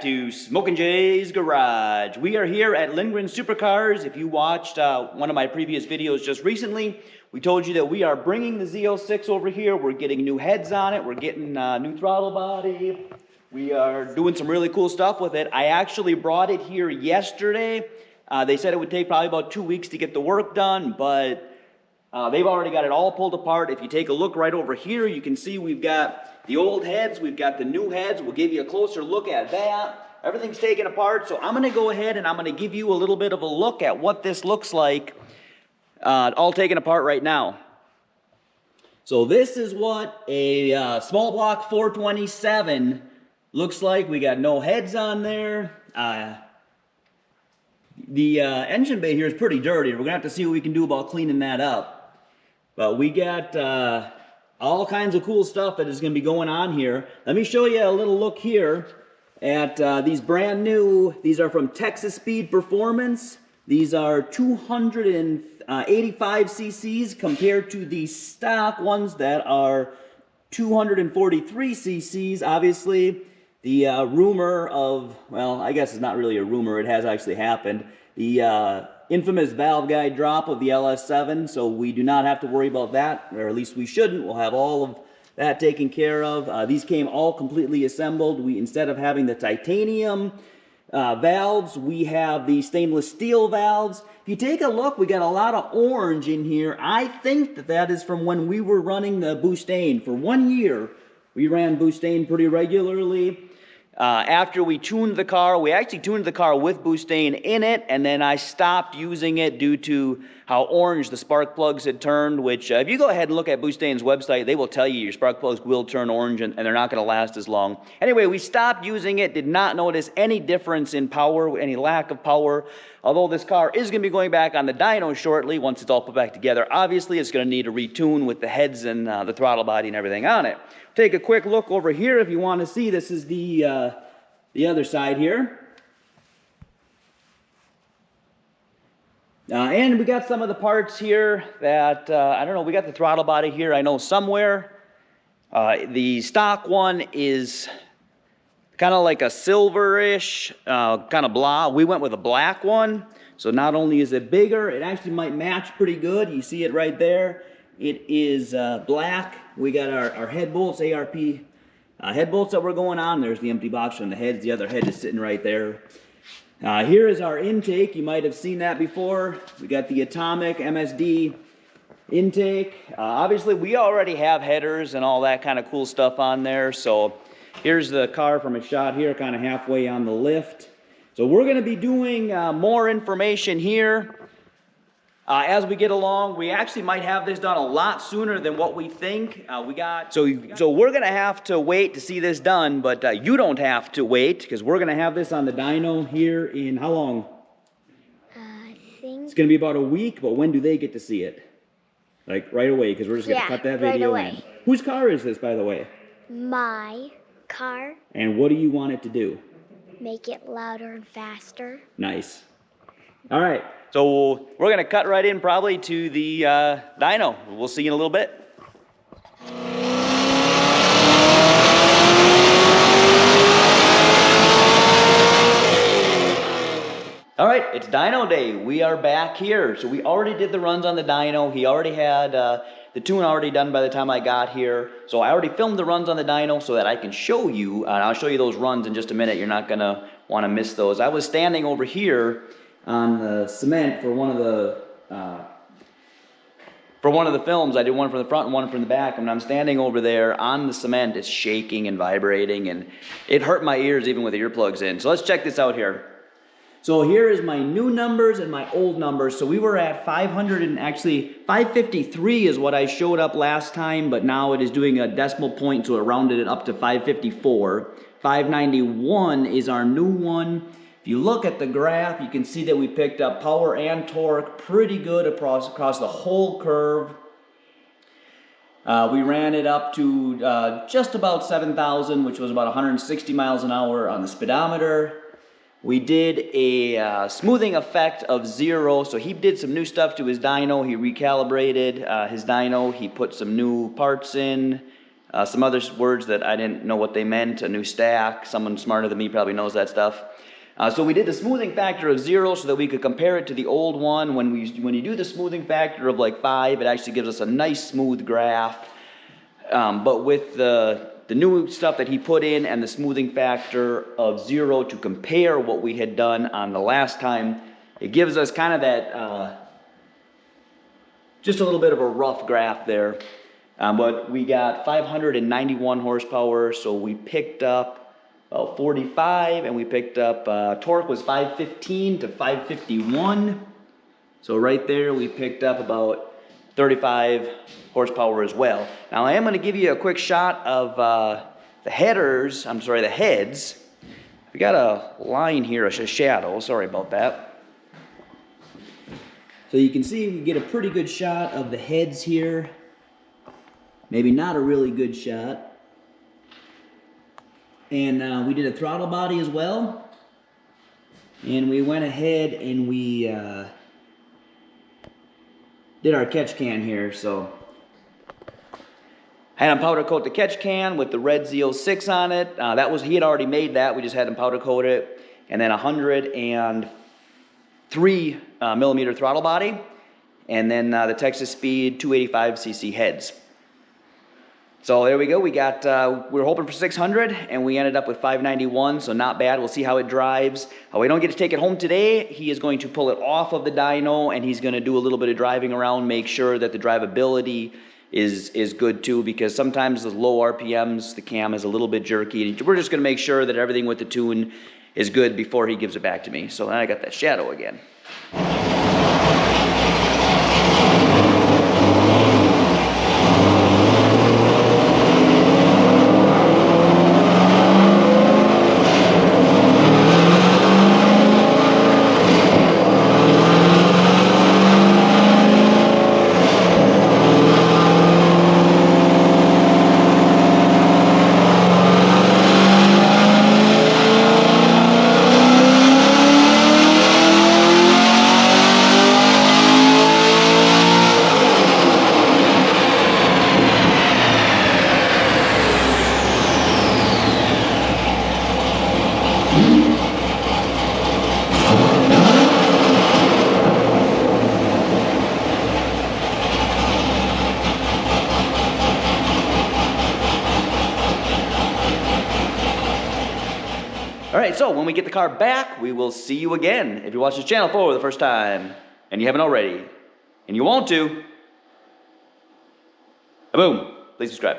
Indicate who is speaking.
Speaker 1: to Smok'n Jay's Garage. We are here at Lindgren Supercars. If you watched one of my previous videos just recently, we told you that we are bringing the Z06 over here. We're getting new heads on it. We're getting new throttle body. We are doing some really cool stuff with it. I actually brought it here yesterday. They said it would take probably about 2 weeks to get the work done, but they've already got it all pulled apart. If you take a look right over here, you can see we've got the old heads, we've got the new heads. We'll give you a closer look at that. Everything's taken apart, so I'm going to go ahead and I'm going to give you a little bit of a look at what this looks like, all taken apart right now. So this is what a small block 427 looks like. We got no heads on there. The engine bay here is pretty dirty. We're going to have to see what we can do about cleaning that up. But we got all kinds of cool stuff that is going to be going on here. Let me show you a little look here at these brand new. These are from Texas Speed Performance. These are 285 cc's compared to the stock ones that are 243 cc's. Obviously, the rumor of, well, I guess it's not really a rumor, it has actually happened. The infamous valve guide drop of the LS7, so we do not have to worry about that, or at least we shouldn't. We'll have all of that taken care of. These came all completely assembled. Instead of having the titanium valves, we have the stainless steel valves. If you take a look, we got a lot of orange in here. I think that is from when we were running the Boustain. For 1 year, we ran Boustain pretty regularly. After we tuned the car, we actually tuned the car with Boustain in it, and then I stopped using it due to how orange the spark plugs had turned, which if you go ahead and look at Boustain's website, they will tell you your spark plugs will turn orange and they're not going to last as long. Anyway, we stopped using it, did not notice any difference in power, any lack of power. Although this car is going to be going back on the dyno shortly once it's all put back together. Obviously, it's going to need a retune with the heads and the throttle body and everything on it. Take a quick look over here if you want to see. This is the other side here. And we got some of the parts here that, I don't know, we got the throttle body here, I know somewhere. The stock one is kind of like a silverish, kind of blah. We went with a black one. So not only is it bigger, it actually might match pretty good. You see it right there. It is black. We got our head bolts, ARP head bolts that we're going on. There's the empty box on the heads. The other head is sitting right there. Here is our intake. You might have seen that before. We got the atomic MSD intake. Obviously, we already have headers and all that kind of cool stuff on there. So here's the car from a shot here, kind of halfway on the lift. So we're going to be doing more information here as we get along. We actually might have this done a lot sooner than what we think. So we're going to have to wait to see this done, but you don't have to wait because we're going to have this on the dyno here in how long?
Speaker 2: I think
Speaker 1: it's going to be about a week, but when do they get to see it? Like right away, because we're just going to cut that video in. Whose car is this, by the way?
Speaker 2: My car.
Speaker 1: And what do you want it to do?
Speaker 2: Make it louder and faster.
Speaker 1: Nice. All right. So we're going to cut right in probably to the dyno. We'll see you in a little bit. All right, it's dyno day. We are back here. So we already did the runs on the dyno. He already had the tune already done by the time I got here. So I already filmed the runs on the dyno so that I can show you, and I'll show you those runs in just a minute. You're not going to want to miss those. I was standing over here on the cement for one of the films. I did one from the front and one from the back, and I'm standing over there on the cement. It's shaking and vibrating, and it hurt my ears even with the earplugs in. So let's check this out here. So here is my new numbers and my old numbers. So we were at 500 and actually 553 is what I showed up last time, but now it is doing a decimal point, so it rounded it up to 554. 591 is our new one. If you look at the graph, you can see that we picked up power and torque pretty good across the whole curve. We ran it up to just about 7,000, which was about 160 miles an hour on the speedometer. We did a smoothing effect of 0, so he did some new stuff to his dyno. He recalibrated his dyno. He put some new parts in. Some other words that I didn't know what they meant, a new stack. Someone smarter than me probably knows that stuff. So we did the smoothing factor of 0 so that we could compare it to the old one. When you do the smoothing factor of like 5, it actually gives us a nice smooth graph. But with the new stuff that he put in and the smoothing factor of 0 to compare what we had done on the last time, it gives us kind of that, just a little bit of a rough graph there. But we got 591 horsepower, so we picked up about 45, and we picked up, torque was 515 to 551. So right there we picked up about 35 horsepower as well. Now I am going to give you a quick shot of the heads. We got a line here, a shadow, sorry about that. So you can see we get a pretty good shot of the heads here. Maybe not a really good shot. And we did a throttle body as well. And we went ahead and we did our catch can here. So had him powder coat the catch can with the red Z06 on it. He had already made that. We just had him powder coat it. And then 103 millimeter throttle body. And then the Texas Speed 285cc heads. So there we go. We were hoping for 600, and we ended up with 591, so not bad. We'll see how it drives. We don't get to take it home today. He is going to pull it off of the dyno, and he's going to do a little bit of driving around, make sure that the drivability is good too, because sometimes the low RPMs, the cam is a little bit jerky. We're just going to make sure that everything with the tune is good before he gives it back to me. So then I got that shadow again. Alright, so when we get the car back, we will see you again. If you watch this channel for the first time, and you haven't already, and you want to, boom, please subscribe.